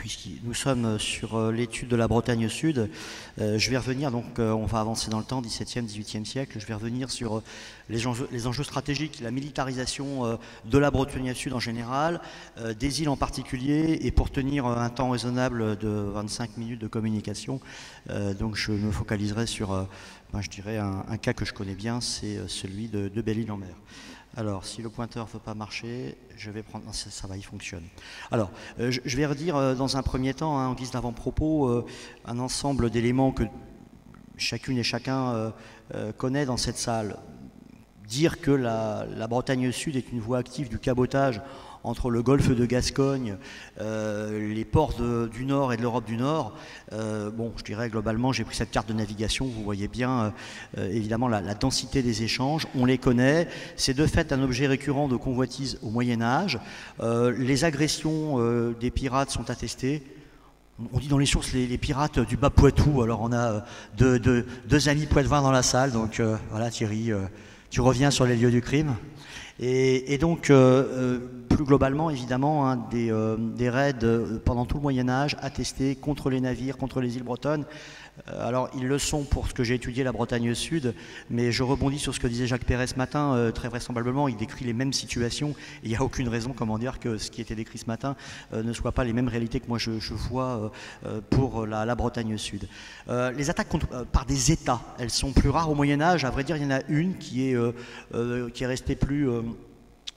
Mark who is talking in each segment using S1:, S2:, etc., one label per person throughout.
S1: puisque nous sommes sur l'étude de la Bretagne Sud, je vais revenir, donc on va avancer dans le temps, 17e, 18e siècle, je vais revenir sur les enjeux stratégiques, la militarisation de la Bretagne Sud en général, des îles en particulier, et pour tenir un temps raisonnable de 25 minutes de communication, donc je me focaliserai sur, je dirais, un cas que je connais bien, c'est celui de Belle-Île-en-Mer. Alors, si le pointeur ne veut pas marcher, je vais prendre... Non, ça va, il fonctionne. Alors, je vais redire dans un premier temps, en guise d'avant-propos, un ensemble d'éléments que chacune et chacun connaît dans cette salle. Dire que la Bretagne Sud est une voie active du cabotage entre le golfe de Gascogne, les ports du Nord et de l'Europe du Nord, bon, je dirais globalement, j'ai pris cette carte de navigation, vous voyez bien évidemment la densité des échanges, on les connaît, c'est de fait un objet récurrent de convoitise au Moyen-Âge, les agressions des pirates sont attestées. On dit dans les sources les pirates du bas Poitou, alors on a deux amis poitevins dans la salle, donc voilà Thierry, tu reviens sur les lieux du crime. Et donc, plus globalement, évidemment, des raids pendant tout le Moyen-Âge attestés contre les navires, contre les îles bretonnes. Alors, ils le sont pour ce que j'ai étudié la Bretagne Sud, mais je rebondis sur ce que disait Jacques Perret ce matin. Très vraisemblablement, il décrit les mêmes situations. Il n'y a aucune raison, comment dire, que ce qui était décrit ce matin ne soit pas les mêmes réalités que moi je vois pour la Bretagne Sud. Les attaques par des États, elles sont plus rares au Moyen-Âge. À vrai dire, il y en a une qui est restée plus...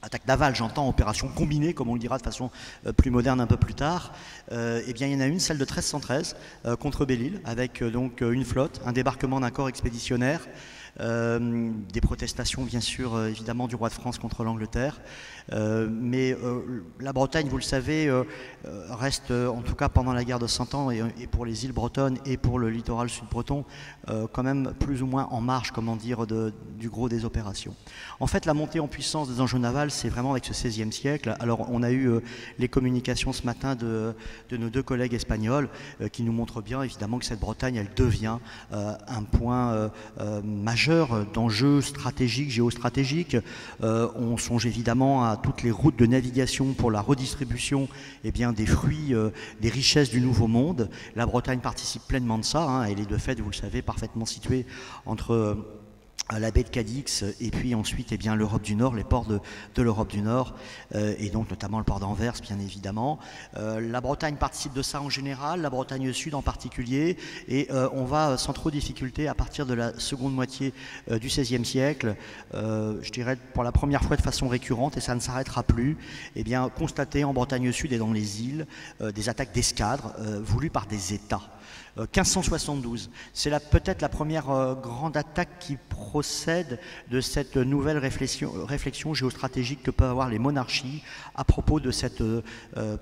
S1: attaque navale, j'entends, opération combinée, comme on le dira de façon plus moderne un peu plus tard, eh bien il y en a une, celle de 1313, contre Belle-Île, avec donc une flotte, un débarquement d'un corps expéditionnaire, des protestations bien sûr évidemment du roi de France contre l'Angleterre, mais la Bretagne, vous le savez, reste en tout cas pendant la guerre de 100 ans et pour les îles bretonnes et pour le littoral sud-breton quand même plus ou moins en marge, comment dire, du gros des opérations. En fait, la montée en puissance des enjeux navals, c'est vraiment avec ce XVIe siècle. Alors on a eu les communications ce matin de nos deux collègues espagnols qui nous montrent bien évidemment que cette Bretagne, elle devient un point majeur d'enjeux stratégiques, géostratégiques. On songe évidemment à toutes les routes de navigation pour la redistribution bien, des fruits, des richesses du Nouveau Monde. La Bretagne participe pleinement de ça. Elle est de fait, vous le savez, parfaitement située entre la baie de Cadix et puis ensuite bien, l'Europe du Nord, les ports de l'Europe du Nord et donc notamment le port d'Anvers bien évidemment. La Bretagne participe de ça en général, la Bretagne Sud en particulier et on va sans trop de difficulté à partir de la seconde moitié du XVIe siècle, je dirais pour la première fois de façon récurrente et ça ne s'arrêtera plus, bien, constater en Bretagne Sud et dans les îles des attaques d'escadres voulues par des États. 1572, c'est peut-être la première grande attaque qui procède de cette nouvelle réflexion géostratégique que peuvent avoir les monarchies à propos de cette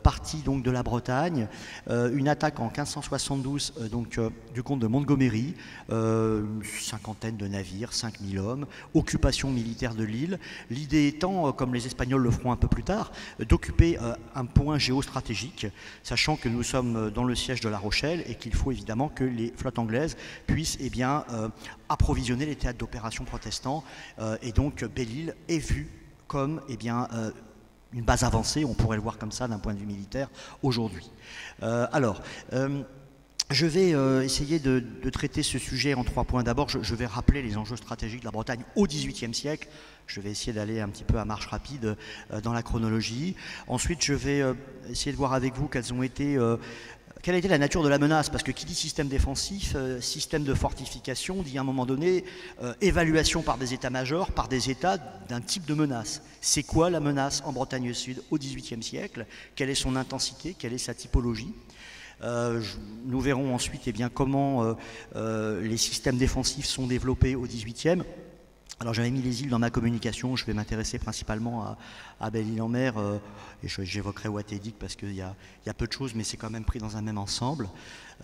S1: partie donc, de la Bretagne. Une attaque en 1572 du comte de Montgomery, une cinquantaine de navires, 5000 hommes, occupation militaire de l'île. L'idée étant, comme les Espagnols le feront un peu plus tard, d'occuper un point géostratégique, sachant que nous sommes dans le siège de La Rochelle et qu'il faut évidemment que les flottes anglaises puissent approvisionner les théâtres d'opérations protestants et donc Belle-Île est vue comme une base avancée, on pourrait le voir comme ça d'un point de vue militaire aujourd'hui. Je vais essayer de traiter ce sujet en 3 points. D'abord, je vais rappeler les enjeux stratégiques de la Bretagne au XVIIIe siècle. Je vais essayer d'aller un petit peu à marche rapide dans la chronologie. Ensuite, je vais essayer de voir avec vous quelle a été la nature de la menace, parce que qui dit système défensif, système de fortification, dit à un moment donné évaluation par des états-majors, par des états d'un type de menace. C'est quoi la menace en Bretagne Sud au XVIIIe siècle? Quelle est son intensité? Quelle est sa typologie? Nous verrons ensuite comment les systèmes défensifs sont développés au XVIIIe. Alors j'avais mis les îles dans ma communication, je vais m'intéresser principalement à Belle-Île-en-Mer et j'évoquerai Ouattédic parce qu'il y a peu de choses mais c'est quand même pris dans un même ensemble.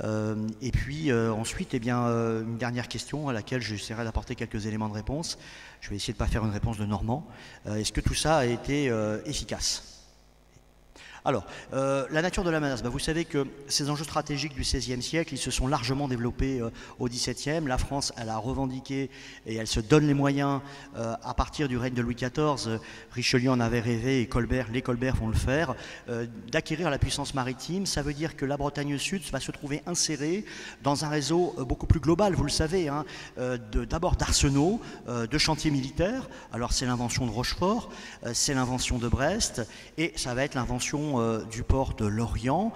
S1: Et puis ensuite une dernière question à laquelle j'essaierai d'apporter quelques éléments de réponse. Je vais essayer de ne pas faire une réponse de Normand. Est-ce que tout ça a été efficace ? Alors, la nature de la menace, vous savez que ces enjeux stratégiques du XVIe siècle, ils se sont largement développés au XVIIe. La France, elle a revendiqué et elle se donne les moyens à partir du règne de Louis XIV. Richelieu en avait rêvé et les Colbert vont le faire, d'acquérir la puissance maritime. Ça veut dire que la Bretagne Sud va se trouver insérée dans un réseau beaucoup plus global, vous le savez, hein, d'abord d'arsenaux, de chantiers militaires. Alors c'est l'invention de Rochefort, c'est l'invention de Brest et ça va être l'invention du port de Lorient.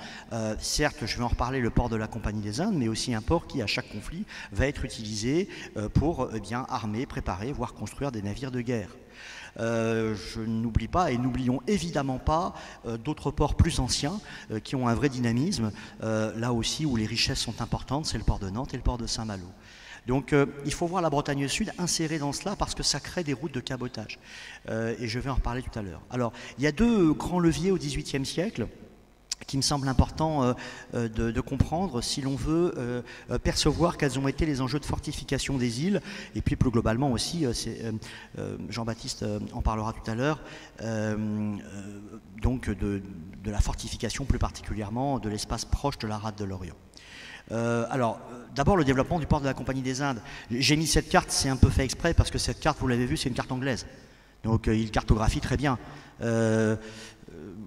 S1: Certes, je vais en reparler, le port de la Compagnie des Indes, mais aussi un port qui, à chaque conflit, va être utilisé pour armer, préparer, voire construire des navires de guerre. Je n'oublie pas, et n'oublions évidemment pas d'autres ports plus anciens qui ont un vrai dynamisme, là aussi où les richesses sont importantes, c'est le port de Nantes et le port de Saint-Malo. Donc il faut voir la Bretagne Sud insérée dans cela parce que ça crée des routes de cabotage. Et je vais en reparler tout à l'heure. Alors, il y a deux grands leviers au XVIIIe siècle qui me semble important de comprendre si l'on veut percevoir quels ont été les enjeux de fortification des îles, et puis plus globalement aussi, Jean-Baptiste en parlera tout à l'heure, donc de la fortification plus particulièrement de l'espace proche de la rade de l'Orient. Alors, d'abord le développement du port de la Compagnie des Indes. J'ai mis cette carte, c'est un peu fait exprès, parce que cette carte, vous l'avez vu, c'est une carte anglaise. Donc il cartographie très bien.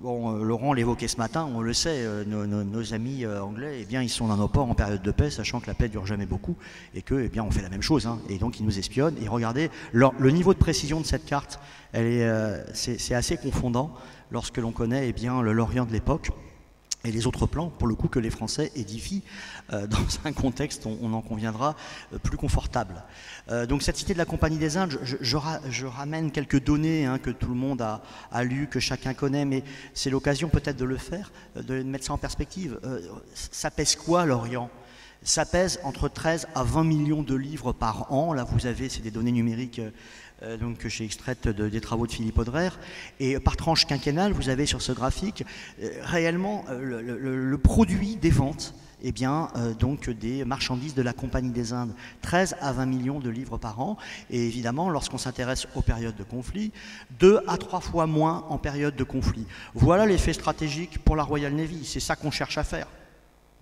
S1: Laurent l'évoquait ce matin, on le sait, nos amis anglais, eh bien, ils sont dans nos ports en période de paix, sachant que la paix dure jamais beaucoup, et que, eh bien, on fait la même chose, hein, et donc ils nous espionnent. Et regardez, le niveau de précision de cette carte, c'est assez confondant lorsque l'on connaît, eh bien, l'Orient de l'époque. Et les autres plans, pour le coup, que les Français édifient dans un contexte, on en conviendra, plus confortable. Donc cette cité de la Compagnie des Indes, je ramène quelques données que tout le monde a lues, que chacun connaît, mais c'est l'occasion peut-être de le faire, de mettre ça en perspective. Ça pèse quoi, l'Orient ? Ça pèse entre 13 à 20 millions de livres par an. Là, vous avez, c'est des données numériques donc, que j'ai extraites des travaux de Philippe Audreyre. Et par tranche quinquennale, vous avez sur ce graphique réellement le produit des ventes, eh bien, donc des marchandises de la Compagnie des Indes. 13 à 20 millions de livres par an. Et évidemment, lorsqu'on s'intéresse aux périodes de conflit, 2 à 3 fois moins en période de conflit. Voilà l'effet stratégique pour la Royal Navy. C'est ça qu'on cherche à faire.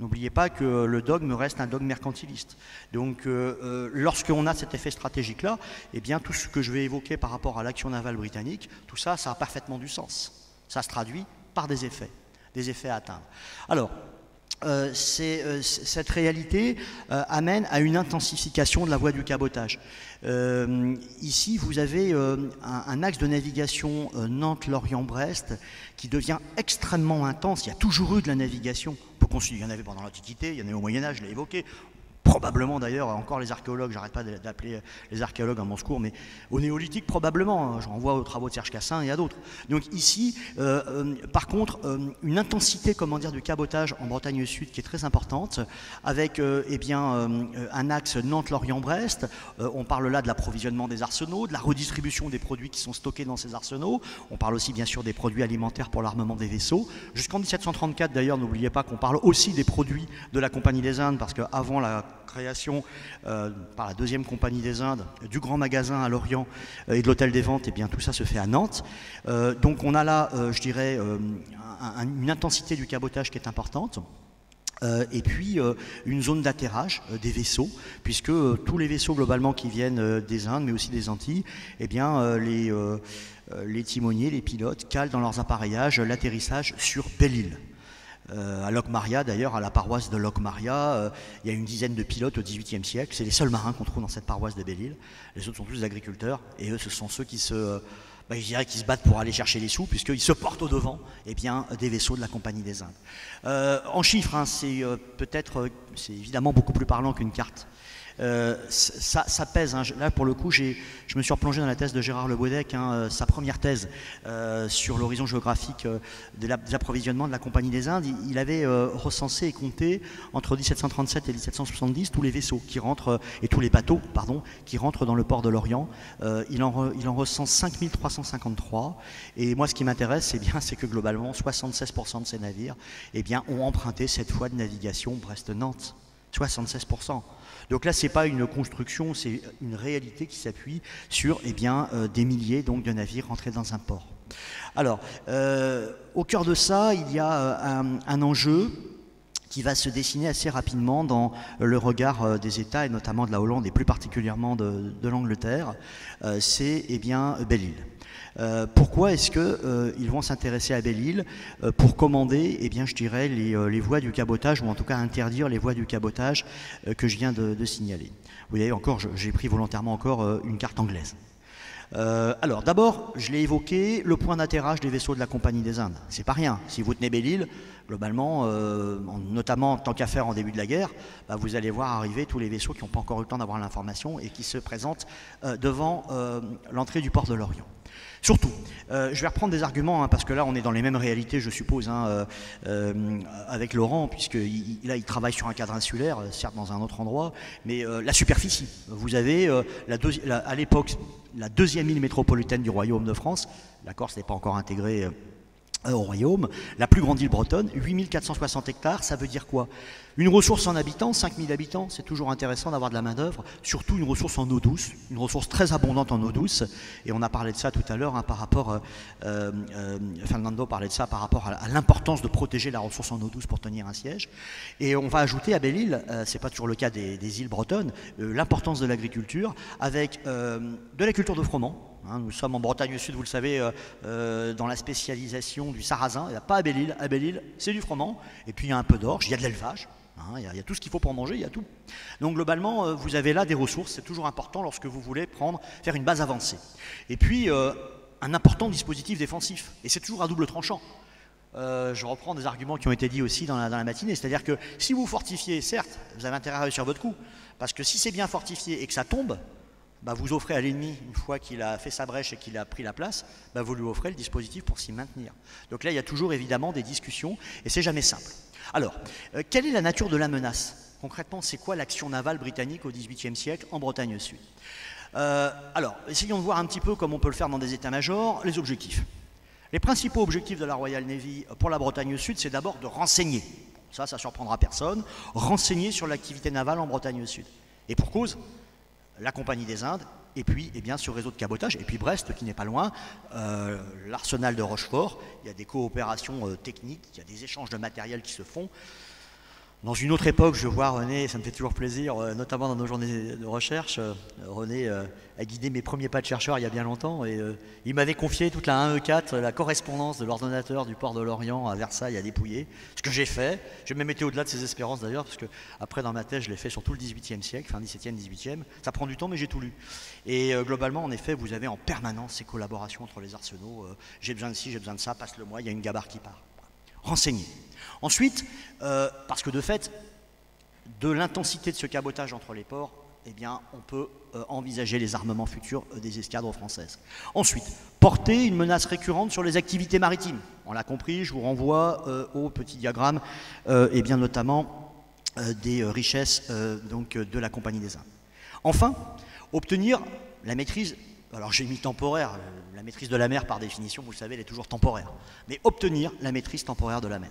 S1: N'oubliez pas que le dogme reste un dogme mercantiliste. Donc, lorsqu'on a cet effet stratégique-là, eh bien, tout ce que je vais évoquer par rapport à l'action navale britannique, tout ça, ça a parfaitement du sens. Ça se traduit par des effets à atteindre. Alors, cette réalité amène à une intensification de la voie du cabotage. Ici, vous avez un axe de navigation Nantes-Lorient-Brest qui devient extrêmement intense. Il y a toujours eu de la navigation. Il y en avait pendant l'Antiquité, il y en a eu au Moyen-Âge, je l'ai évoqué. Probablement d'ailleurs, encore les archéologues, j'arrête pas d'appeler les archéologues à mon secours, mais au néolithique probablement, j'en vois aux travaux de Serge Cassin et à d'autres. Donc ici, par contre, une intensité, du cabotage en Bretagne Sud qui est très importante, avec un axe Nantes-Lorient-Brest. On parle là de l'approvisionnement des arsenaux, de la redistribution des produits qui sont stockés dans ces arsenaux. On parle aussi bien sûr des produits alimentaires pour l'armement des vaisseaux. Jusqu'en 1734 d'ailleurs, n'oubliez pas qu'on parle aussi des produits de la Compagnie des Indes, parce qu'avant la création par la deuxième Compagnie des Indes du grand magasin à Lorient et de l'hôtel des ventes, et bien tout ça se fait à Nantes. Donc on a là, je dirais, une intensité du cabotage qui est importante. Et puis une zone d'atterrage des vaisseaux, puisque tous les vaisseaux globalement qui viennent des Indes, mais aussi des Antilles, eh bien les timoniers, les pilotes calent dans leurs appareillages l'atterrissage sur Belle-Île. À Locmaria, d'ailleurs, à la paroisse de Locmaria, il y a une dizaine de pilotes au XVIIIe siècle. C'est les seuls marins qu'on trouve dans cette paroisse de Belle-Île. Les autres sont tous des agriculteurs, et eux, ce sont ceux qui se battent pour aller chercher les sous, puisqu'ils se portent au devant des vaisseaux de la Compagnie des Indes. En chiffres, c'est évidemment beaucoup plus parlant qu'une carte. Ça pèse, là pour le coup je me suis replongé dans la thèse de Gérard Le Boudec, sa première thèse sur l'horizon géographique des approvisionnements de la Compagnie des Indes. Il avait recensé et compté entre 1737 et 1770 tous les vaisseaux qui rentrent, et tous les bateaux qui rentrent dans le port de Lorient. Il en recense 5353, et moi ce qui m'intéresse c'est que globalement 76% de ces navires ont emprunté cette voie de navigation Brest-Nantes. 76%. Donc là, ce n'est pas une construction, c'est une réalité qui s'appuie sur des milliers donc, de navires rentrés dans un port. Alors, au cœur de ça, il y a un enjeu qui va se dessiner assez rapidement dans le regard des États, et notamment de la Hollande, et plus particulièrement de l'Angleterre, c'est Belle-Île. Pourquoi est-ce qu'ils vont s'intéresser à Belle-Île pour commander, je dirais, les voies du cabotage, ou en tout cas interdire les voies du cabotage que je viens de signaler. Vous voyez, encore, j'ai pris volontairement encore une carte anglaise. Alors d'abord, je l'ai évoqué, le point d'atterrage des vaisseaux de la Compagnie des Indes. C'est pas rien. Si vous tenez Belle-Île, globalement, notamment tant qu'à faire en début de la guerre, vous allez voir arriver tous les vaisseaux qui n'ont pas encore eu le temps d'avoir l'information et qui se présentent devant l'entrée du port de Lorient. Surtout, je vais reprendre des arguments, parce que là on est dans les mêmes réalités, je suppose, avec Laurent, puisque là il travaille sur un cadre insulaire, certes dans un autre endroit, mais la superficie. Vous avez à l'époque la deuxième île métropolitaine du Royaume de France, la Corse n'est pas encore intégrée au Royaume, la plus grande île bretonne, 8460 hectares, ça veut dire quoi? Une ressource en habitants, 5000 habitants, c'est toujours intéressant d'avoir de la main d'œuvre, surtout une ressource en eau douce, une ressource très abondante en eau douce, et on a parlé de ça tout à l'heure, par rapport, Fernando parlait de ça par rapport à l'importance de protéger la ressource en eau douce pour tenir un siège, et on va ajouter à Belle-Île, c'est pas toujours le cas des îles bretonnes, l'importance de l'agriculture, avec de la culture de froment. Nous sommes en Bretagne Sud, vous le savez, dans la spécialisation du sarrasin. Il n'y a pas à Belle-Île. À Belle-Île, c'est du froment. Et puis il y a un peu d'orge, il y a de l'élevage. Il y a tout ce qu'il faut pour manger, il y a tout. Donc globalement, vous avez là des ressources. C'est toujours important lorsque vous voulez faire une base avancée. Et puis, un important dispositif défensif. Et c'est toujours à double tranchant. Je reprends des arguments qui ont été dits aussi dans la matinée. C'est-à-dire que si vous fortifiez, certes, vous avez intérêt à réussir votre coup. Parce que si c'est bien fortifié et que ça tombe, vous offrez à l'ennemi, une fois qu'il a fait sa brèche et qu'il a pris la place, vous lui offrez le dispositif pour s'y maintenir. Donc là, il y a toujours évidemment des discussions et c'est jamais simple. Alors, quelle est la nature de la menace? Concrètement, c'est quoi l'action navale britannique au XVIIIe siècle en Bretagne Sud? Alors, essayons de voir un petit peu comme on peut le faire dans des états-majors, les objectifs. Les principaux objectifs de la Royal Navy pour la Bretagne Sud, c'est d'abord de renseigner. Ça surprendra personne. Renseigner sur l'activité navale en Bretagne Sud. Et pour cause, la Compagnie des Indes, et puis ce réseau de cabotage, et puis Brest qui n'est pas loin, l'arsenal de Rochefort, il y a des coopérations techniques, il y a des échanges de matériel qui se font. Dans une autre époque, je vois René, ça me fait toujours plaisir, notamment dans nos journées de recherche, René a guidé mes premiers pas de chercheur il y a bien longtemps, et il m'avait confié toute la 1E4, la correspondance de l'ordonnateur du port de Lorient à Versailles à dépouiller, ce que j'ai fait. J'ai même été au-delà de ses espérances d'ailleurs, parce que après dans ma thèse, je l'ai fait sur tout le XVIIIe siècle, fin XVIIe, XVIIIe, ça prend du temps mais j'ai tout lu. Et globalement, en effet, vous avez en permanence ces collaborations entre les arsenaux, j'ai besoin de ci, j'ai besoin de ça, passe-le moi, il y a une gabarre qui part. Renseigner. Ensuite, parce que de fait, de l'intensité de ce cabotage entre les ports, on peut envisager les armements futurs des escadres françaises. Ensuite, porter une menace récurrente sur les activités maritimes. On l'a compris, je vous renvoie au petit diagramme, notamment des richesses de la Compagnie des Indes. Enfin, obtenir la maîtrise. Alors j'ai mis temporaire, la maîtrise de la mer par définition, vous le savez, elle est toujours temporaire. Mais obtenir la maîtrise temporaire de la mer.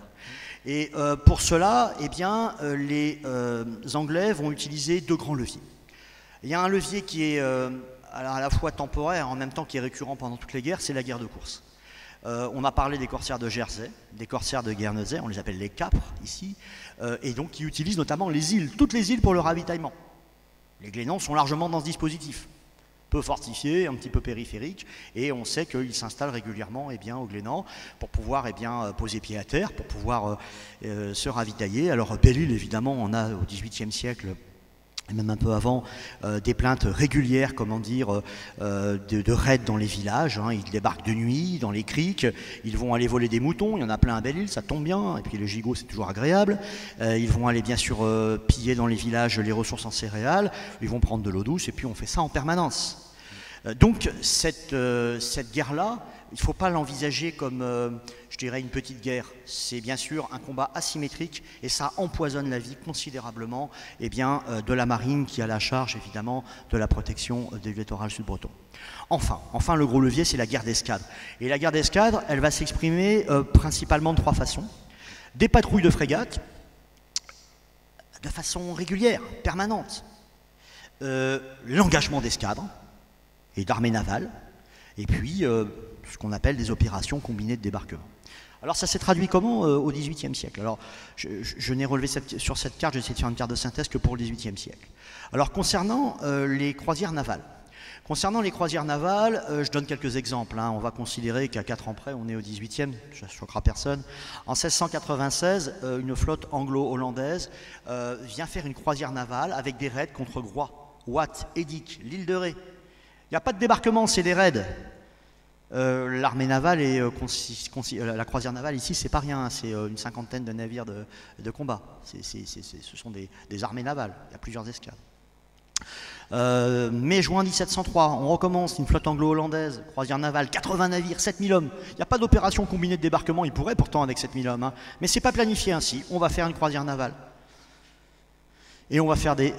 S1: Et pour cela, les Anglais vont utiliser deux grands leviers. Il y a un levier qui est à la fois temporaire et en même temps qui est récurrent pendant toutes les guerres, c'est la guerre de course. On a parlé des corsaires de Jersey, des corsaires de Guernesey, on les appelle les capres ici, et donc qui utilisent notamment les îles, toutes les îles pour le ravitaillement. Les Glénans sont largement dans ce dispositif. Peu fortifié, un petit peu périphérique, et on sait qu'ils s'installent régulièrement au Glénan pour pouvoir poser pied à terre, pour pouvoir se ravitailler. Alors Belle-Île, évidemment, on a au XVIIIe siècle, et même un peu avant, des plaintes régulières, de raids dans les villages. Ils débarquent de nuit, dans les criques, ils vont aller voler des moutons, il y en a plein à Belle-Île, ça tombe bien, et puis les gigots c'est toujours agréable. Ils vont aller bien sûr piller dans les villages les ressources en céréales, ils vont prendre de l'eau douce, et puis on fait ça en permanence. Donc cette guerre-là, il ne faut pas l'envisager comme, je dirais, une petite guerre. C'est bien sûr un combat asymétrique et ça empoisonne la vie considérablement de la marine qui a la charge évidemment de la protection du littoral sud-breton. Enfin, le gros levier, c'est la guerre d'escadre. Et la guerre d'escadre, elle va s'exprimer principalement de trois façons. Des patrouilles de frégates. de façon régulière, permanente. L'engagement d'escadres et d'armées navales, et puis ce qu'on appelle des opérations combinées de débarquement. Alors ça s'est traduit comment au XVIIIe siècle? Alors je n'ai relevé sur cette carte, j'ai essayé de faire une carte de synthèse que pour le XVIIIe siècle. Alors concernant les croisières navales, je donne quelques exemples. On va considérer qu'à 4 ans près, on est au 18e, ça ne choquera personne. En 1696, une flotte anglo-hollandaise vient faire une croisière navale avec des raids contre Groix, Watt, Édic, l'île de Ré. Il n'y a pas de débarquement, c'est des raids. L'armée navale et la croisière navale ici, c'est pas rien, c'est une cinquantaine de navires de combat. Ce sont des armées navales, il y a plusieurs escales. Mai-juin 1703, on recommence une flotte anglo-hollandaise, croisière navale, 80 navires, 7000 hommes. Il n'y a pas d'opération combinée de débarquement, il pourrait pourtant avec 7000 hommes, mais c'est pas planifié ainsi. On va faire une croisière navale. Et on va faire des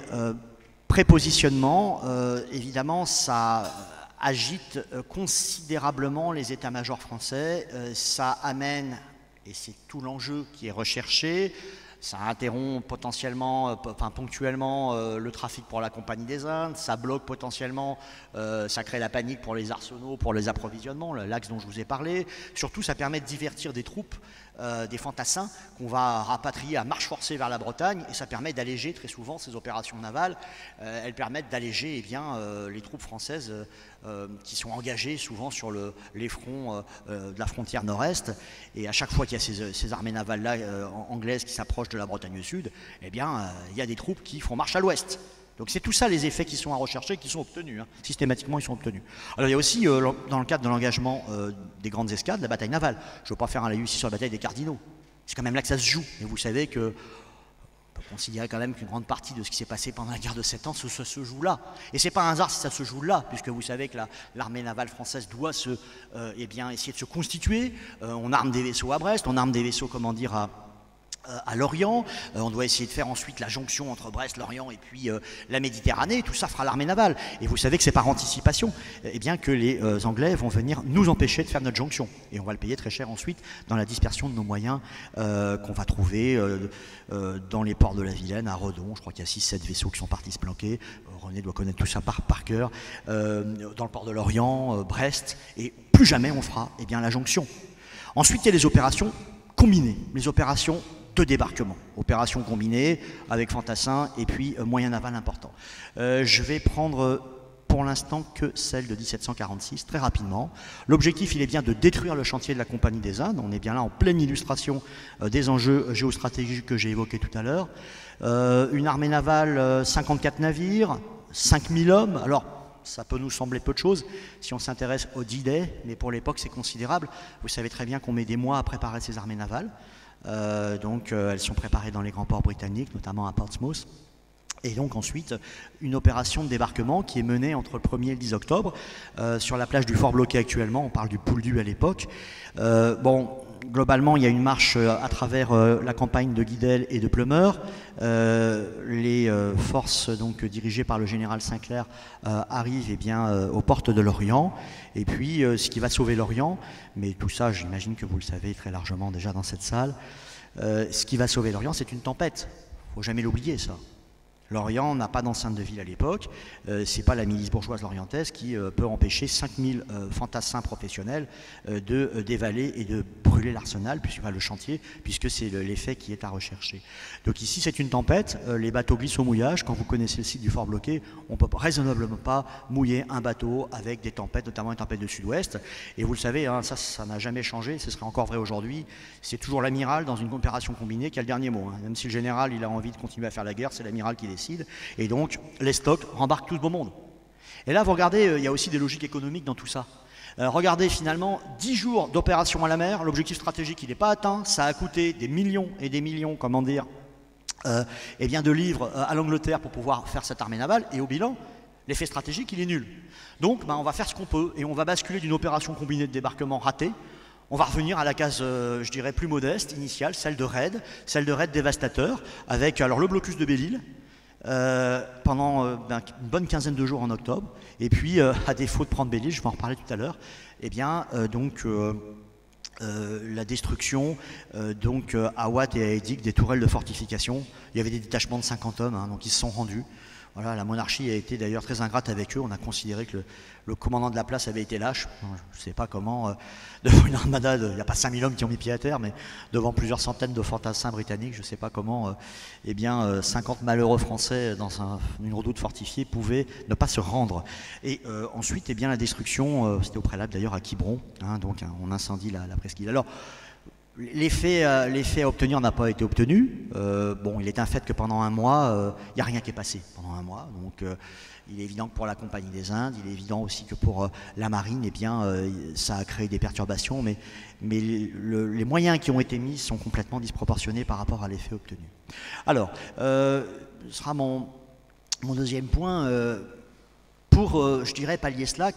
S1: prépositionnements. Évidemment, ça agite considérablement les états-majors français. Ça amène, et c'est tout l'enjeu qui est recherché, ça interrompt potentiellement, ponctuellement le trafic pour la Compagnie des Indes, ça bloque potentiellement, ça crée la panique pour les arsenaux, pour les approvisionnements, l'axe dont je vous ai parlé. Surtout, ça permet de divertir des troupes, des fantassins qu'on va rapatrier à marche forcée vers la Bretagne, et ça permet d'alléger très souvent ces opérations navales. Elles permettent d'alléger les troupes françaises qui sont engagées souvent sur les fronts de la frontière nord-est. Et à chaque fois qu'il y a ces armées navales-là anglaises qui s'approchent de la Bretagne Sud, il y a des troupes qui font marche à l'ouest. Donc c'est tout ça les effets qui sont à rechercher, qui sont obtenus. Systématiquement, ils sont obtenus. Alors il y a aussi, dans le cadre de l'engagement des grandes escadres, la bataille navale. Je ne veux pas faire un laïus ici sur la bataille des Cardinaux. C'est quand même là que ça se joue. Et vous savez que on peut considérer quand même qu'une grande partie de ce qui s'est passé pendant la guerre de 7 ans se joue là. Et c'est pas un hasard si ça se joue là, puisque vous savez que l'armée navale française doit essayer de se constituer. On arme des vaisseaux à Brest, on arme des vaisseaux, à Lorient, on doit essayer de faire ensuite la jonction entre Brest, Lorient et puis la Méditerranée, tout ça fera l'armée navale. Et vous savez que c'est par anticipation que les Anglais vont venir nous empêcher de faire notre jonction. Et on va le payer très cher ensuite dans la dispersion de nos moyens qu'on va trouver dans les ports de la Vilaine, à Redon. Je crois qu'il y a 6-7 vaisseaux qui sont partis se planquer. René doit connaître tout ça par cœur. Dans le port de Lorient, Brest, et plus jamais on fera la jonction. Ensuite, il y a les opérations combinées, les opérations de débarquement, opérations combinées avec fantassins et puis moyens navals importants. Je vais prendre pour l'instant que celle de 1746, très rapidement. L'objectif, il est bien de détruire le chantier de la Compagnie des Indes. On est bien là en pleine illustration des enjeux géostratégiques que j'ai évoqués tout à l'heure. Une armée navale, 54 navires, 5000 hommes. Alors, ça peut nous sembler peu de choses si on s'intéresse au D-Day, mais pour l'époque, c'est considérable. Vous savez très bien qu'on met des mois à préparer ces armées navales. Elles sont préparées dans les grands ports britanniques, notamment à Portsmouth. Et donc ensuite, une opération de débarquement qui est menée entre le 1er et le 10 octobre sur la plage du Fort Bloqué actuellement. On parle du Pouldu à l'époque. Globalement, il y a une marche à travers la campagne de Guidel et de Plumeur. Les forces dirigées par le général Sinclair arrivent aux portes de l'Orient. Et puis, ce qui va sauver l'Orient, mais tout ça, j'imagine que vous le savez très largement déjà dans cette salle, ce qui va sauver l'Orient, c'est une tempête. Il ne faut jamais l'oublier, ça. L'Orient n'a pas d'enceinte de ville à l'époque, c'est pas la milice bourgeoise lorientaise qui peut empêcher 5000 fantassins professionnels de dévaler et de brûler l'arsenal, le chantier, puisque c'est l'effet qui est à rechercher. Donc ici c'est une tempête, les bateaux glissent au mouillage. Quand vous connaissez le site du Fort Bloqué, on ne peut raisonnablement pas mouiller un bateau avec des tempêtes, notamment une tempête de sud-ouest. Et vous le savez, ça n'a jamais changé, ce serait encore vrai aujourd'hui. C'est toujours l'amiral dans une opération combinée qui a le dernier mot. Même si le général il a envie de continuer à faire la guerre, c'est l'amiral qui décide. Et donc, les stocks rembarquent tout ce beau monde. Et là, vous regardez, il y a aussi des logiques économiques dans tout ça. Regardez finalement, 10 jours d'opération à la mer, l'objectif stratégique, il n'est pas atteint, ça a coûté des millions et des millions, de livres à l'Angleterre pour pouvoir faire cette armée navale, et au bilan, l'effet stratégique, il est nul. Donc, on va faire ce qu'on peut, et on va basculer d'une opération combinée de débarquement ratée. On va revenir à la case, je dirais, plus modeste, initiale, celle de raid dévastateur, avec le blocus de Belle-Île, pendant une bonne quinzaine de jours en octobre, et puis à défaut de prendre Belle-Île, je vais en reparler tout à l'heure, la destruction donc à Watt et à Edic des tourelles de fortification. Il y avait des détachements de 50 hommes, hein, donc ils se sont rendus. Voilà, la monarchie a été d'ailleurs très ingrate avec eux. On a considéré que le commandant de la place avait été lâche. Je ne sais pas comment, devant une armada, il n'y a pas 5000 hommes qui ont mis pied à terre, mais devant plusieurs centaines de fantassins britanniques, je ne sais pas comment 50 malheureux Français dans une redoute fortifiée pouvaient ne pas se rendre. Et ensuite, la destruction, c'était au préalable d'ailleurs à Quiberon, hein, donc on incendie la presqu'île. Alors, l'effet à obtenir n'a pas été obtenu. Il est un fait que pendant un mois, il n'y a rien qui est passé pendant un mois. Donc, il est évident que pour la Compagnie des Indes, il est évident aussi que pour la marine, ça a créé des perturbations. Mais les moyens qui ont été mis sont complètement disproportionnés par rapport à l'effet obtenu. Alors, ce sera mon deuxième point. Je dirais, pallier cela,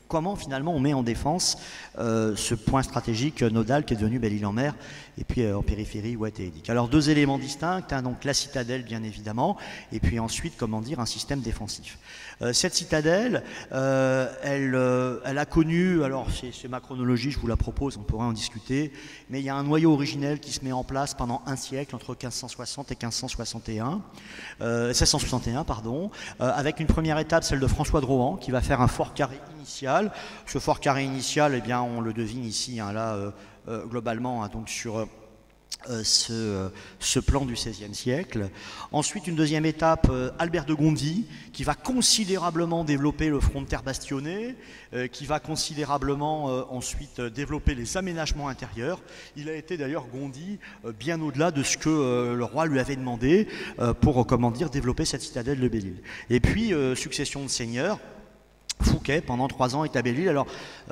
S1: comment finalement on met en défense ce point stratégique nodal qui est devenu Belle-Île-en-Mer et puis en périphérie Watt et Edic. Alors deux éléments distincts, hein, donc la citadelle bien évidemment et puis ensuite un système défensif. Cette citadelle, elle a connu, alors c'est ma chronologie, je vous la propose, on pourrait en discuter, mais il y a un noyau originel qui se met en place pendant un siècle, entre 1560 et 1661, avec une première étape, celle de François de Rohan, qui va faire un fort carré initial. Ce fort carré initial, on le devine ici, globalement, donc sur ce plan du XVIe siècle. Ensuite, une deuxième étape, Albert de Gondi, qui va considérablement développer le front de terre bastionné, qui va considérablement ensuite développer les aménagements intérieurs. Il a été d'ailleurs, Gondi, bien au-delà de ce que le roi lui avait demandé pour, développer cette citadelle de Belle-Île. Et puis, succession de seigneurs. Fouquet, pendant 3 ans, est à Belle-Île. Alors,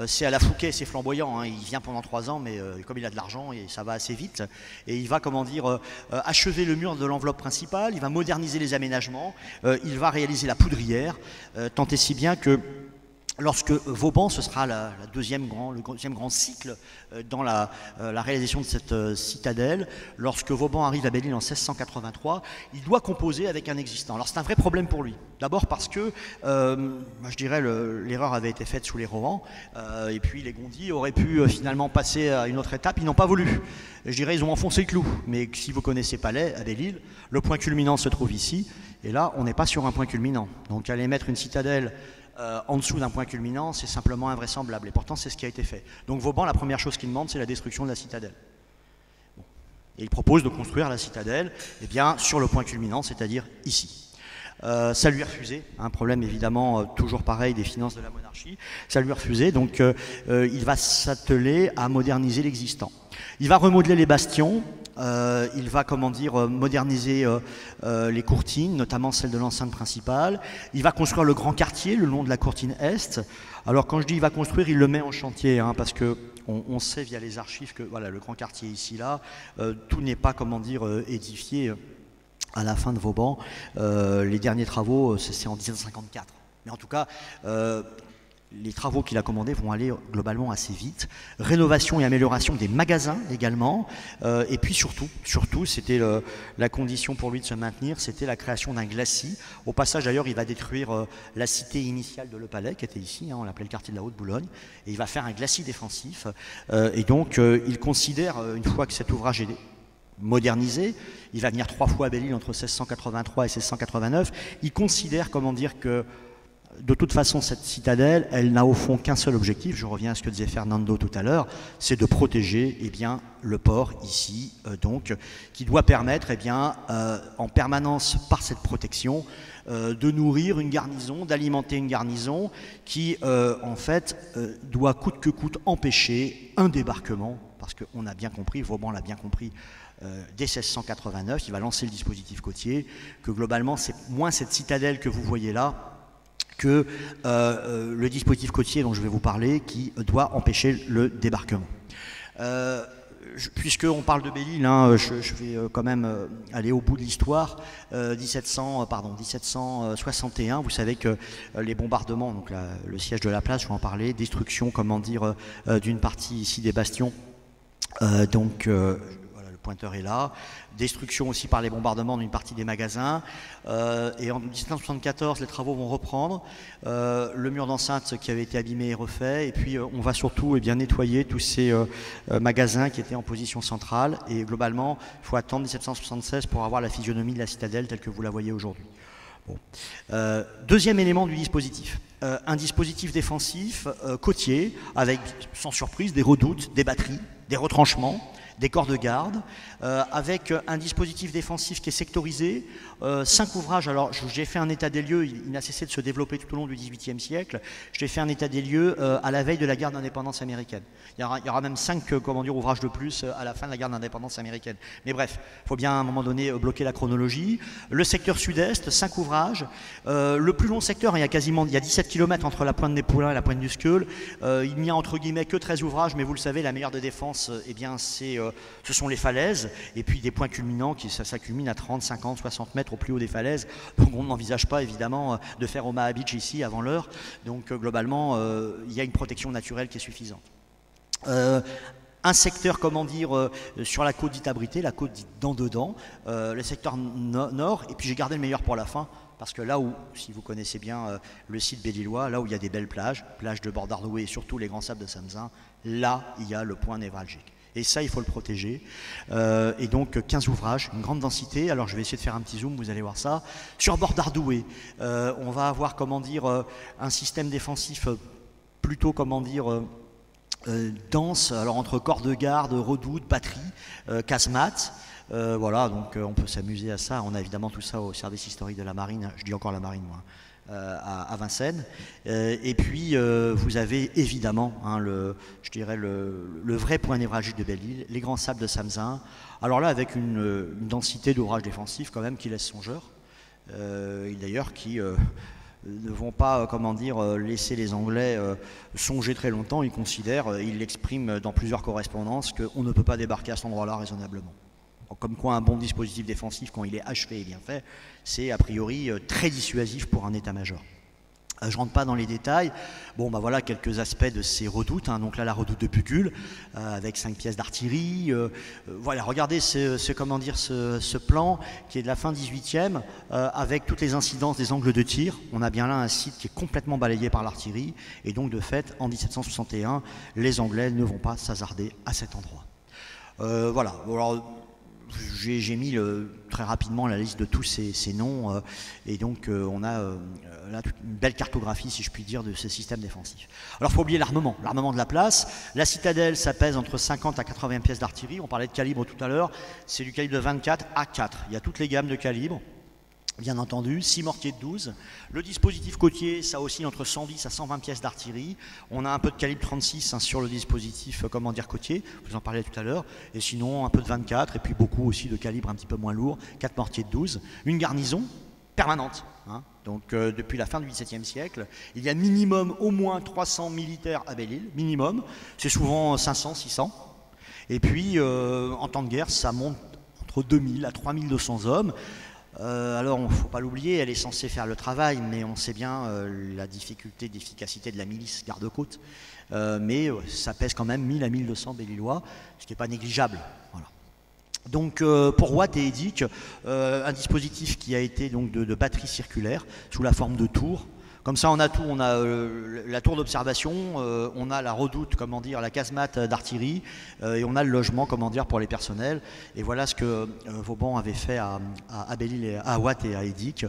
S1: c'est à la Fouquet, c'est flamboyant, hein. Il vient pendant 3 ans, mais comme il a de l'argent, et ça va assez vite. Et il va, achever le mur de l'enveloppe principale, il va moderniser les aménagements, il va réaliser la poudrière, tant et si bien que lorsque Vauban, ce sera le deuxième grand cycle dans la réalisation de cette citadelle, lorsque Vauban arrive à Belle-Île en 1683, il doit composer avec un existant. Alors c'est un vrai problème pour lui. D'abord parce que, l'erreur avait été faite sous les Rohan, et puis les Gondis auraient pu finalement passer à une autre étape, ils n'ont pas voulu. Ils ont enfoncé le clou. Mais si vous connaissez Palais, à Belle-Île, le point culminant se trouve ici, et là on n'est pas sur un point culminant. Donc aller mettre une citadelle en dessous d'un point culminant, c'est simplement invraisemblable. Et pourtant, c'est ce qui a été fait. Donc Vauban, la première chose qu'il demande, c'est la destruction de la citadelle. Bon. Et il propose de construire la citadelle sur le point culminant, c'est-à-dire ici. Ça lui est refusé, un problème évidemment toujours pareil des finances de la monarchie. Ça lui est refusé, donc il va s'atteler à moderniser l'existant. Il va remodeler les bastions. Il va moderniser les courtines, notamment celle de l'enceinte principale. Il va construire le grand quartier le long de la courtine est. Alors quand je dis il va construire, il le met en chantier, hein, parce que on sait via les archives que le grand quartier ici là, tout n'est pas édifié à la fin de Vauban. Les derniers travaux, c'est en 1954. Mais en tout cas, les travaux qu'il a commandés vont aller globalement assez vite. Rénovation et amélioration des magasins également. Et puis surtout, c'était la condition pour lui de se maintenir, c'était la création d'un glacis. Au passage d'ailleurs, il va détruire la cité initiale de Le Palais, qui était ici, hein, on l'appelait le quartier de la Haute-Boulogne, et il va faire un glacis défensif. Et donc, il considère, une fois que cet ouvrage est modernisé, il va venir 3 fois à Belle-Île entre 1683 et 1689, il considère, que de toute façon, cette citadelle, elle n'a au fond qu'un seul objectif, je reviens à ce que disait Fernando tout à l'heure, c'est de protéger le port ici, qui doit permettre en permanence, par cette protection, de nourrir une garnison, d'alimenter une garnison qui, doit coûte que coûte empêcher un débarquement, parce qu'on a bien compris, Vauban l'a bien compris, dès 1689, il va lancer le dispositif côtier, que globalement, c'est moins cette citadelle que vous voyez là, que le dispositif côtier dont je vais vous parler, qui doit empêcher le débarquement. Puisqu'on parle de Belle-Île, hein, je vais quand même aller au bout de l'histoire. 1761, vous savez que les bombardements, donc le siège de la place, je vais en parler, destruction, d'une partie ici des bastions. Le pointeur est là. Destruction aussi par les bombardements d'une partie des magasins. Et en 1974, les travaux vont reprendre. Le mur d'enceinte qui avait été abîmé est refait. Et puis on va surtout nettoyer tous ces magasins qui étaient en position centrale. Et globalement, il faut attendre 1776 pour avoir la physionomie de la citadelle telle que vous la voyez aujourd'hui. Bon. Deuxième élément du dispositif, un dispositif défensif côtier avec, sans surprise, des redoutes, des batteries, des retranchements, des corps de garde, avec un dispositif défensif qui est sectorisé, 5 ouvrages. Alors j'ai fait un état des lieux, il n'a cessé de se développer tout au long du XVIIIe siècle. J'ai fait un état des lieux à la veille de la guerre d'indépendance américaine. Il y aura même 5 ouvrages de plus à la fin de la guerre d'indépendance américaine. Mais bref, il faut bien à un moment donné bloquer la chronologie. Le secteur sud-est, 5 ouvrages. Le plus long secteur, il y a 17 km entre la pointe des Poulains et la pointe du Sceul. Il n'y a entre guillemets que 13 ouvrages, mais vous le savez, la meilleure des défenses, ce sont les falaises, et puis des points culminants, ça culmine à 30, 50, 60 mètres au plus haut des falaises. Donc on n'envisage pas évidemment de faire Omaha Beach ici avant l'heure. Donc globalement, il y a une protection naturelle qui est suffisante. Un secteur, sur la côte dite abritée, la côte dite dedans, le secteur nord, et puis j'ai gardé le meilleur pour la fin, parce que là où, si vous connaissez bien le site belle-îlois, là où il y a des belles plages de bord d'Ardoué et surtout les grands sables de Samzin, là il y a le point névralgique. Et ça, il faut le protéger. Et donc 15 ouvrages, une grande densité. Alors je vais essayer de faire un petit zoom, vous allez voir ça. Sur bord d'Ardoué, on va avoir un système défensif plutôt dense, alors entre corps de garde, redoutes, batteries, casemates. Voilà, donc on peut s'amuser à ça. On a évidemment tout ça au service historique de la marine, je dis encore la marine moi, à Vincennes. Et puis vous avez évidemment le vrai point névralgique de Belle-Île, les grands sables de Samzin. Alors là, avec une densité d'ouvrages défensifs quand même qui laisse songeur, et d'ailleurs qui ne vont pas laisser les Anglais songer très longtemps. Ils considèrent, ils l'expriment dans plusieurs correspondances, qu'on ne peut pas débarquer à cet endroit-là raisonnablement. Comme quoi un bon dispositif défensif, quand il est achevé et bien fait, c'est a priori très dissuasif pour un état-major. Je ne rentre pas dans les détails. Bon, voilà quelques aspects de ces redoutes. Donc là, la redoute de Bugul, avec 5 pièces d'artillerie. Voilà, regardez ce plan qui est de la fin 18e, avec toutes les incidences des angles de tir. On a bien là un site qui est complètement balayé par l'artillerie. Et donc, de fait, en 1761, les Anglais ne vont pas s'hasarder à cet endroit. Voilà. Alors, j'ai mis très rapidement la liste de tous ces noms, et donc on a là une belle cartographie, si je puis dire, de ces systèmes défensifs. Alors il faut oublier l'armement de la place. La citadelle, ça pèse entre 50 à 80 pièces d'artillerie. On parlait de calibre tout à l'heure, c'est du calibre de 24 à 4. Il y a toutes les gammes de calibres. Bien entendu, 6 mortiers de 12. Le dispositif côtier, ça oscille entre 110 à 120 pièces d'artillerie. On a un peu de calibre 36 sur le dispositif côtier, vous en parliez tout à l'heure. Et sinon, un peu de 24, et puis beaucoup aussi de calibre un petit peu moins lourd, 4 mortiers de 12. Une garnison permanente. Donc depuis la fin du XVIIe siècle, il y a minimum au moins 300 militaires à Belle-Île, minimum. C'est souvent 500, 600. Et puis, en temps de guerre, ça monte entre 2000 à 3200 hommes. Alors, il ne faut pas l'oublier, elle est censée faire le travail, mais on sait bien la difficulté d'efficacité de la milice garde-côte. Mais ça pèse quand même 1000 à 1200 Belle-Îlois, ce qui n'est pas négligeable. Voilà. Donc, pour Watt et Edic, un dispositif qui a été donc de batterie circulaire sous la forme de tours. Comme ça, on a tout. On a la tour d'observation, on a la redoute, la casemate d'artillerie, et on a le logement, pour les personnels. Et voilà ce que Vauban avait fait à Belle-Île, à Watt et à Edic.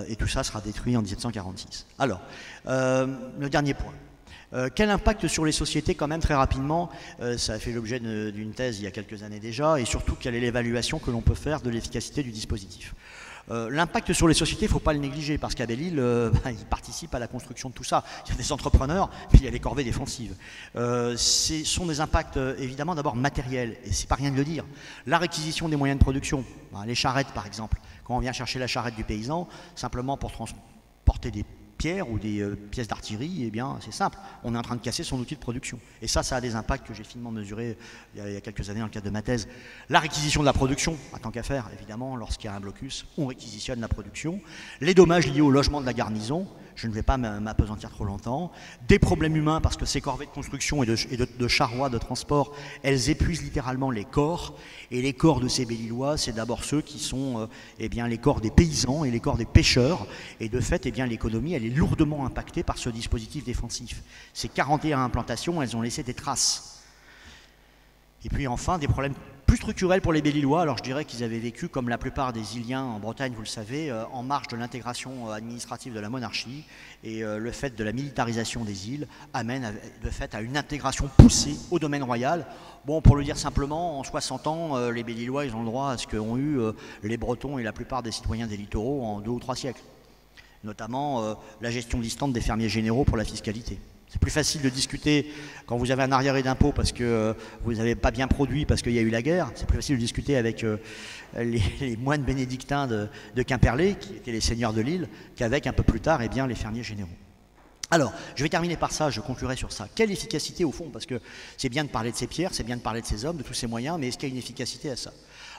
S1: Et tout ça sera détruit en 1746. Alors, le dernier point. Quel impact sur les sociétés, quand même, très rapidement, ça a fait l'objet d'une thèse il y a quelques années déjà, et surtout, quelle est l'évaluation que l'on peut faire de l'efficacité du dispositif. L'impact sur les sociétés, il ne faut pas le négliger, parce qu'à Belle-Île, ils participent à la construction de tout ça. Il y a des entrepreneurs, puis il y a les corvées défensives. Ce sont des impacts, évidemment, d'abord matériels, et c'est pas rien de le dire. La réquisition des moyens de production, les charrettes par exemple. Quand on vient chercher la charrette du paysan, simplement pour transporter des pierres ou des pièces d'artillerie, eh bien c'est simple, on est en train de casser son outil de production. Et ça a des impacts que j'ai finement mesurés il y a quelques années dans le cadre de ma thèse. La réquisition de la production, tant qu'à faire, évidemment, lorsqu'il y a un blocus, on réquisitionne la production. Les dommages liés au logement de la garnison, je ne vais pas m'appesantir trop longtemps. Des problèmes humains parce que ces corvées de construction et de charrois de transport, elles épuisent littéralement les corps. Et les corps de ces Belle-Îlois, c'est d'abord ceux qui sont eh bien, les corps des paysans et les corps des pêcheurs. Et de fait, eh bien, l'économie, elle est lourdement impactée par ce dispositif défensif. Ces 41 implantations, elles ont laissé des traces. Et puis enfin, des problèmes plus structurels pour les Belle-Îlois. Alors je dirais qu'ils avaient vécu, comme la plupart des Iliens en Bretagne, vous le savez, en marge de l'intégration administrative de la monarchie. Et le fait de la militarisation des îles amène de fait à une intégration poussée au domaine royal. Bon, pour le dire simplement, en 60 ans, les Belle-Îlois, ils ont le droit à ce qu'ont eu les Bretons et la plupart des citoyens des littoraux en 2 ou 3 siècles. Notamment la gestion distante des fermiers généraux pour la fiscalité. C'est plus facile de discuter quand vous avez un arriéré d'impôt parce que vous n'avez pas bien produit parce qu'il y a eu la guerre. C'est plus facile de discuter avec les moines bénédictins de Quimperlé, qui étaient les seigneurs de l'île, qu'avec un peu plus tard eh bien, les fermiers généraux. Alors, je vais terminer par ça, je conclurai sur ça. Quelle efficacité au fond? Parce que c'est bien de parler de ces pierres, c'est bien de parler de ces hommes, de tous ces moyens, mais est-ce qu'il y a une efficacité à ça?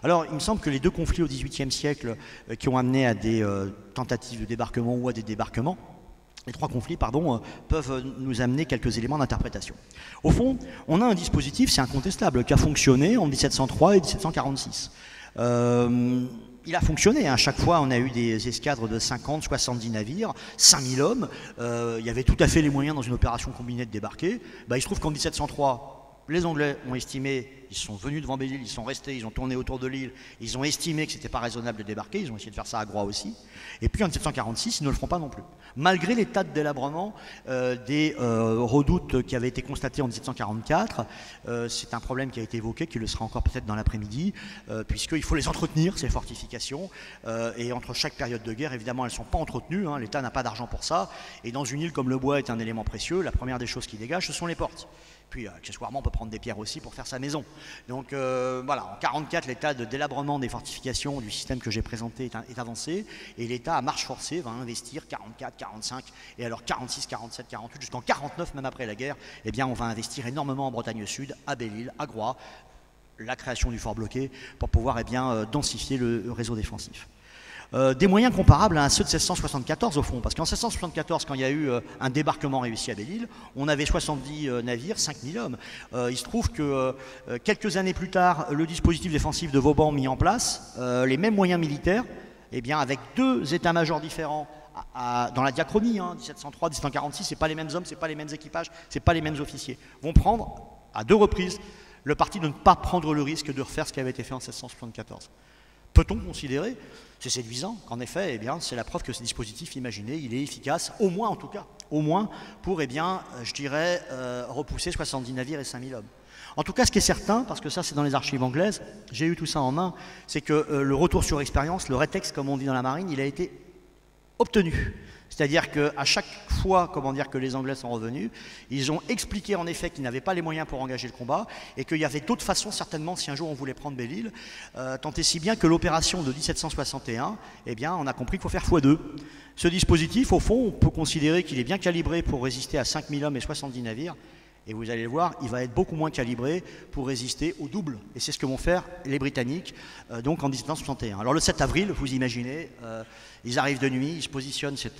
S1: Alors, il me semble que les 2 conflits au XVIIIe siècle qui ont amené à des tentatives de débarquement ou à des débarquements, les 3 conflits, pardon, peuvent nous amener quelques éléments d'interprétation. Au fond, on a un dispositif, c'est incontestable, qui a fonctionné en 1703 et 1746. Il a fonctionné, à chaque fois on a eu des escadres de 50, 70 navires, 5000 hommes, il y avait tout à fait les moyens dans une opération combinée de débarquer. Il se trouve qu'en 1703, les Anglais ont estimé, ils sont venus devant Belle-Île, ils sont restés, ils ont tourné autour de l'île, ils ont estimé que ce n'était pas raisonnable de débarquer, ils ont essayé de faire ça à Groix aussi. Et puis en 1746, ils ne le feront pas non plus. Malgré l'état de délabrement des redoutes qui avaient été constatées en 1744, c'est un problème qui a été évoqué, qui le sera encore peut-être dans l'après-midi, puisqu'il faut les entretenir, ces fortifications, et entre chaque période de guerre, évidemment, elles ne sont pas entretenues, hein, l'État n'a pas d'argent pour ça, et dans une île comme le bois est un élément précieux, la première des choses qui dégage, ce sont les portes. Puis accessoirement, on peut prendre des pierres aussi pour faire sa maison. Donc voilà, en 1944, l'état de délabrement des fortifications du système que j'ai présenté est avancé, et l'État à marche forcée va investir 44, 45, et alors 46, 47, 48, jusqu'en 49, même après la guerre, eh bien on va investir énormément en Bretagne Sud, à Belle-Île, à Groix, la création du fort bloqué, pour pouvoir eh bien, densifier le réseau défensif. Des moyens comparables à ceux de 1674 au fond, parce qu'en 1674, quand il y a eu un débarquement réussi à Belle-Île, on avait 70 navires, 5000 hommes. Il se trouve que quelques années plus tard, le dispositif défensif de Vauban mis en place, les mêmes moyens militaires, eh bien, avec 2 états-majors différents dans la diachronie, 1703, 1746, c'est pas les mêmes hommes, c'est pas les mêmes équipages, c'est pas les mêmes officiers, vont prendre à 2 reprises le parti de ne pas prendre le risque de refaire ce qui avait été fait en 1674. Peut-on considérer, c'est séduisant, qu'en effet, eh bien, c'est la preuve que ce dispositif imaginé, il est efficace, au moins en tout cas, au moins pour, eh bien, je dirais, repousser 70 navires et 5000 hommes. En tout cas, ce qui est certain, parce que ça c'est dans les archives anglaises, j'ai eu tout ça en main, c'est que le retour sur expérience, le retex, comme on dit dans la marine, il a été obtenu. C'est-à-dire qu'à chaque fois, comment dire, que les Anglais sont revenus, ils ont expliqué en effet qu'ils n'avaient pas les moyens pour engager le combat et qu'il y avait d'autres façons certainement si un jour on voulait prendre Belle-Île, tant et si bien que l'opération de 1761, eh bien, on a compris qu'il faut faire x2. Ce dispositif, au fond, on peut considérer qu'il est bien calibré pour résister à 5000 hommes et 70 navires. Et vous allez le voir, il va être beaucoup moins calibré pour résister au double. Et c'est ce que vont faire les Britanniques donc en 1761. Alors le 7 avril, vous imaginez, ils arrivent de nuit, ils se positionnent, c'est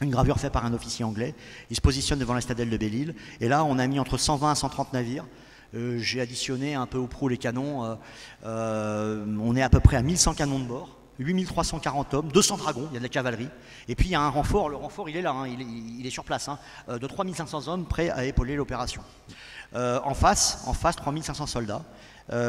S1: une gravure faite par un officier anglais, ils se positionnent devant la citadelle de Belle-Île. Et là, on a mis entre 120 et 130 navires. J'ai additionné un peu au prou les canons. On est à peu près à 1100 canons de bord. 8340 hommes, 200 dragons, il y a de la cavalerie. Et puis il y a un renfort, le renfort il est là, hein, il est sur place, hein, de 3500 hommes prêts à épauler l'opération. En face 3500 soldats,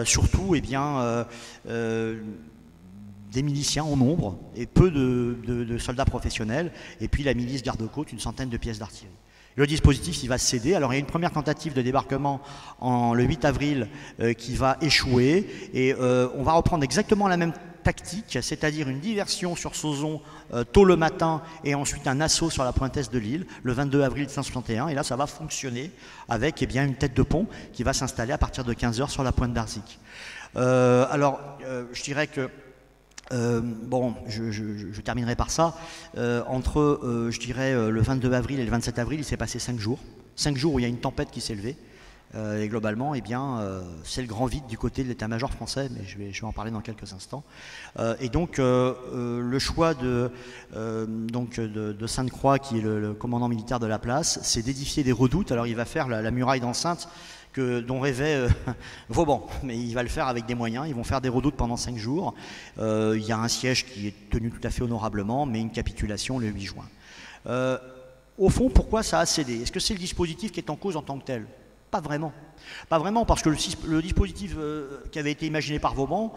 S1: surtout eh bien, des miliciens en nombre et peu de soldats professionnels, et puis la milice garde-côte, une centaine de pièces d'artillerie. Le dispositif il va céder. Alors il y a une première tentative de débarquement le 8 avril qui va échouer, et on va reprendre exactement la même tactique, c'est-à-dire une diversion sur Sauzon tôt le matin et ensuite un assaut sur la pointe est de l'île le 22 avril 1961, et là ça va fonctionner avec eh bien, une tête de pont qui va s'installer à partir de 15h sur la pointe d'Arzic. Je dirais que bon, je terminerai par ça. Je dirais, le 22 avril et le 27 avril, il s'est passé 5 jours. 5 jours où il y a une tempête qui s'est levée. Et globalement, eh bien, c'est le grand vide du côté de l'état-major français, mais je vais en parler dans quelques instants. Et donc, le choix de Sainte-Croix, qui est le commandant militaire de la place, c'est d'édifier des redoutes. Alors, il va faire la muraille d'enceinte dont rêvait Vauban, mais il va le faire avec des moyens. Ils vont faire des redoutes pendant 5 jours. Il y a un siège qui est tenu tout à fait honorablement, mais une capitulation le 8 juin. Au fond, pourquoi ça a cédé? Est-ce que c'est le dispositif qui est en cause en tant que tel? Pas vraiment. Pas vraiment, parce que le dispositif qui avait été imaginé par Vauban,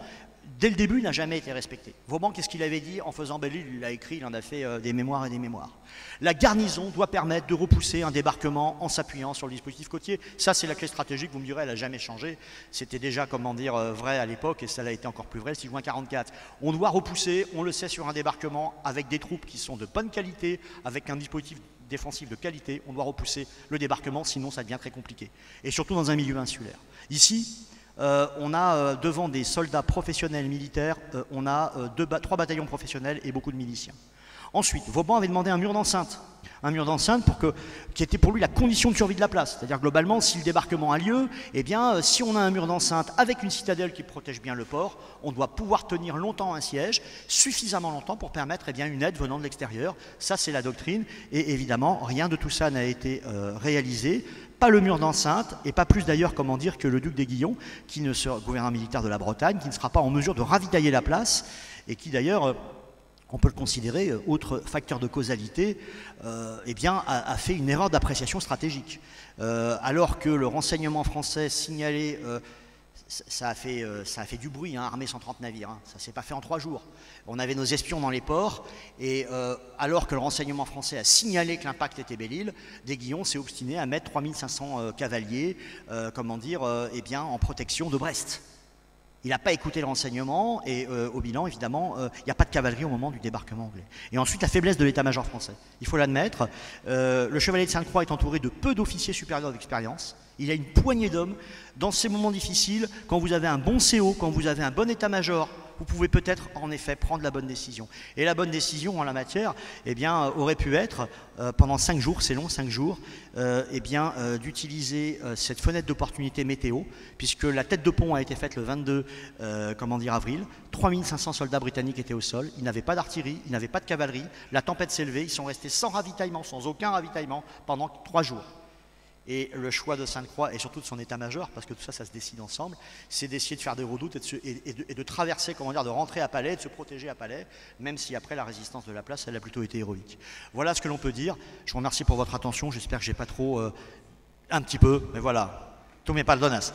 S1: dès le début, n'a jamais été respecté. Vauban, qu'est-ce qu'il avait dit en faisant Belle-Île? Il l'a écrit, il en a fait des mémoires et des mémoires. La garnison doit permettre de repousser un débarquement en s'appuyant sur le dispositif côtier. Ça, c'est la clé stratégique, vous me direz, elle n'a jamais changé. C'était déjà, comment dire, vrai à l'époque, et ça a été encore plus vrai le 6 juin 1944. On doit repousser, on le sait, sur un débarquement avec des troupes qui sont de bonne qualité, avec un dispositif défensif de qualité. On doit repousser le débarquement, sinon ça devient très compliqué. Et surtout dans un milieu insulaire. Ici, on a devant des soldats professionnels militaires, on a 3 bataillons professionnels et beaucoup de miliciens. Ensuite, Vauban avait demandé un mur d'enceinte. Un mur d'enceinte qui était pour lui la condition de survie de la place. C'est-à-dire globalement, si le débarquement a lieu, eh bien, si on a un mur d'enceinte avec une citadelle qui protège bien le port, on doit pouvoir tenir longtemps un siège, suffisamment longtemps pour permettre eh bien, une aide venant de l'extérieur. Ça, c'est la doctrine. Et évidemment, rien de tout ça n'a été réalisé. Pas le mur d'enceinte, et pas plus d'ailleurs, comment dire, que le duc d'Aiguillon, qui ne sera gouverneur militaire de la Bretagne, qui ne sera pas en mesure de ravitailler la place, et qui d'ailleurs, on peut le considérer, autre facteur de causalité, eh bien, a fait une erreur d'appréciation stratégique. Alors que le renseignement français signalait, ça a fait du bruit, hein, armée 130 navires, hein, ça ne s'est pas fait en 3 jours. On avait nos espions dans les ports, et alors que le renseignement français a signalé que l'impact était Belle-Île, d'Aiguillon s'est obstiné à mettre 3500 cavaliers, comment dire, eh bien, en protection de Brest. Il n'a pas écouté le renseignement et au bilan, évidemment, il n'y a pas de cavalerie au moment du débarquement anglais. Et ensuite, la faiblesse de l'état-major français. Il faut l'admettre. Le chevalier de Sainte-Croix est entouré de peu d'officiers supérieurs d'expérience. Il a une poignée d'hommes. Dans ces moments difficiles, quand vous avez un bon CO, quand vous avez un bon état-major, vous pouvez peut-être, en effet, prendre la bonne décision. Et la bonne décision en la matière, eh bien, aurait pu être, pendant 5 jours, c'est long, 5 jours, eh bien, d'utiliser cette fenêtre d'opportunité météo, puisque la tête de pont a été faite le 22 avril. 3500 soldats britanniques étaient au sol, ils n'avaient pas d'artillerie, ils n'avaient pas de cavalerie, la tempête s'est levée, ils sont restés sans ravitaillement, sans aucun ravitaillement, pendant 3 jours. Et le choix de Sainte-Croix, et surtout de son état-major, parce que tout ça, ça se décide ensemble, c'est d'essayer de faire des redoutes et de traverser, comment dire, de rentrer à Palais, de se protéger à Palais, même si après la résistance de la place, elle a plutôt été héroïque. Voilà ce que l'on peut dire. Je vous remercie pour votre attention. J'espère que j'ai pas trop... un petit peu, mais voilà. Tout m'est pas le donas.